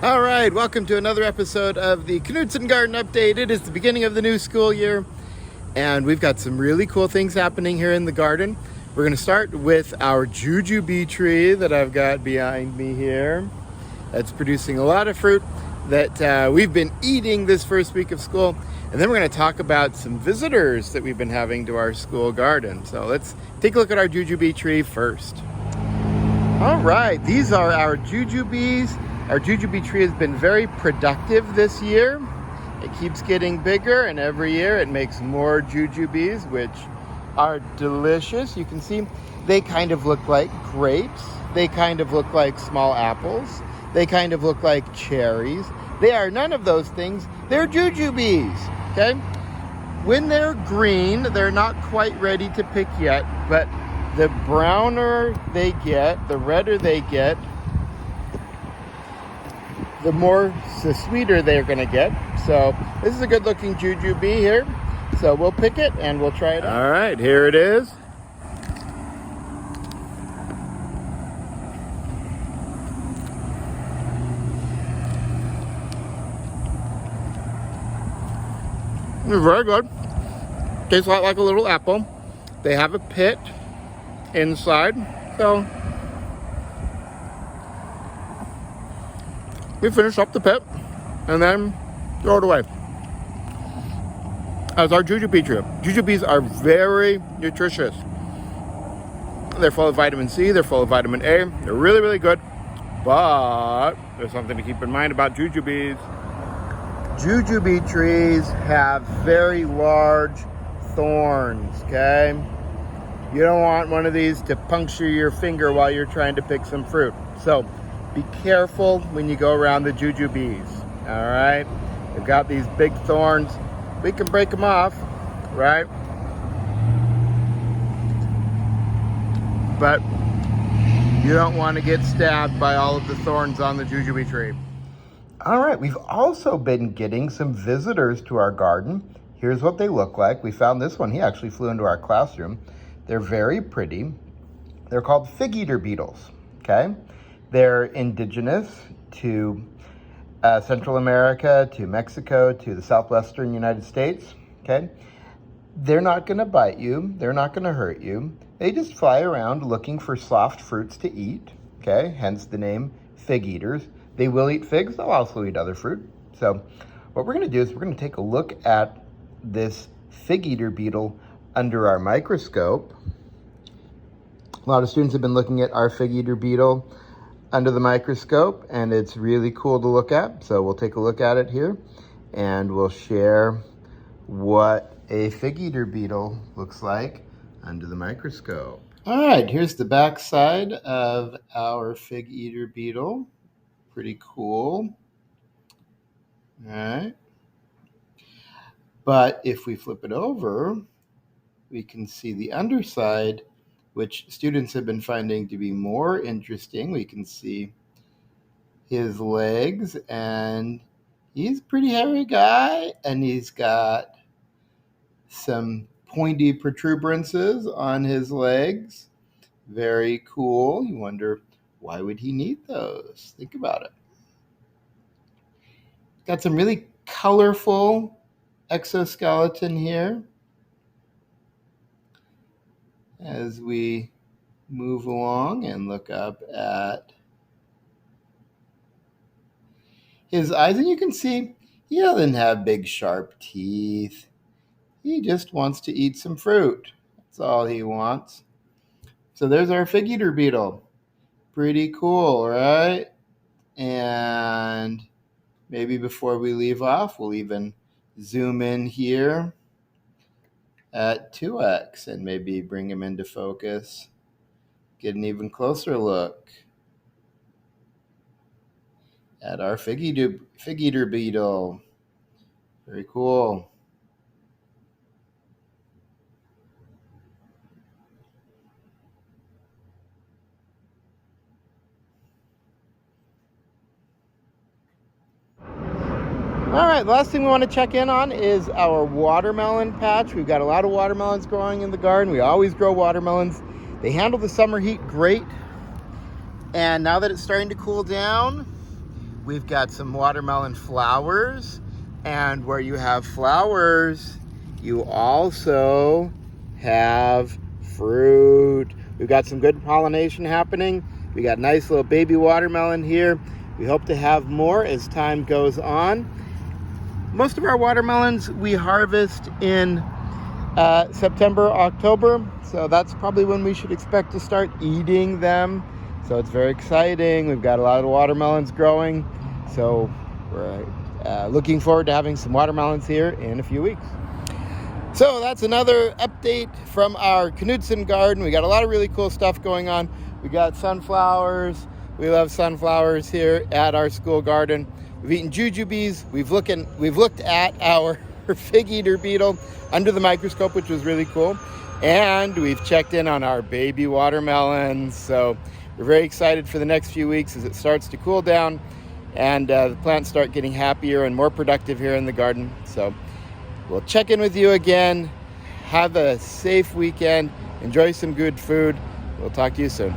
All right, welcome to another episode of the Knudson Garden Update. It is the beginning of the new school year, and we've got some really cool things happening here in the garden. We're going to start with our jujube tree that I've got behind me here. That's producing a lot of fruit that we've been eating this first week of school. And then we're going to talk about some visitors that we've been having to our school garden. So let's take a look at our jujube tree first. All right, these are our jujubes. Our jujube tree has been very productive this year. It keeps getting bigger, and every year it makes more jujubes, which are delicious. You can see they kind of look like grapes. They kind of look like small apples. They kind of look like cherries. They are none of those things. They're jujubes, okay? When they're green, they're not quite ready to pick yet, but the browner they get, the redder they get, the sweeter they're going to get. So this is a good looking jujube here. So we'll pick it and we'll try it out. All right, here it is. It's very good. Tastes a lot like a little apple. They have a pit inside. So we finish up the pit and then throw it away. As our jujube tree. Jujubes are very nutritious. They're full of vitamin C, they're full of vitamin A. They're really, really good. But there's something to keep in mind about jujubes. Jujube trees have very large thorns, okay? You don't want one of these to puncture your finger while you're trying to pick some fruit. So be careful when you go around the jujubes, all right? They've got these big thorns. We can break them off, right? But you don't want to get stabbed by all of the thorns on the jujube tree. All right, we've also been getting some visitors to our garden. Here's what they look like. We found this one. He actually flew into our classroom. They're very pretty. They're called Figeater beetles, okay? They're indigenous to Central America, to Mexico, to the southwestern United States, okay? They're not gonna bite you. They're not gonna hurt you. They just fly around looking for soft fruits to eat, okay? Hence the name fig eaters. They will eat figs. They'll also eat other fruit. So what we're gonna do is we're gonna take a look at this fig eater beetle under our microscope. A lot of students have been looking at our fig eater beetle under the microscope, and it's really cool to look at. So we'll take a look at it here, and we'll share what a fig eater beetle looks like under the microscope. All right, here's the back side of our fig eater beetle. Pretty cool. All right. But if we flip it over, we can see the underside, which students have been finding to be more interesting. We can see his legs, and he's a pretty hairy guy, and he's got some pointy protuberances on his legs. Very cool. You wonder, why would he need those? Think about it. Got some really colorful exoskeleton here. As we move along and look up at his eyes, and you can see he doesn't have big sharp teeth. He just wants to eat some fruit. That's all he wants. So there's our fig eater beetle. Pretty cool, right? And maybe before we leave off, we'll even zoom in here at 2x and maybe bring him into focus. Get an even closer look at our fig eater beetle. Very cool. All right, the last thing we want to check in on is our watermelon patch. We've got a lot of watermelons growing in the garden. We always grow watermelons. They handle the summer heat great. And now that it's starting to cool down, we've got some watermelon flowers, and where you have flowers, you also have fruit. We've got some good pollination happening. We got nice little baby watermelon here. We hope to have more as time goes on. Most of our watermelons we harvest in September, October, so that's probably when we should expect to start eating them. So it's very exciting. We've got a lot of watermelons growing, so we're looking forward to having some watermelons here in a few weeks. So that's another update from our Knudson garden. We got a lot of really cool stuff going on. We got sunflowers. We love sunflowers here at our school garden. We've eaten jujubes. We've looked at our Figeater beetle under the microscope, which was really cool. And we've checked in on our baby watermelons. So we're very excited for the next few weeks as it starts to cool down and the plants start getting happier and more productive here in the garden. So we'll check in with you again. Have a safe weekend. Enjoy some good food. We'll talk to you soon.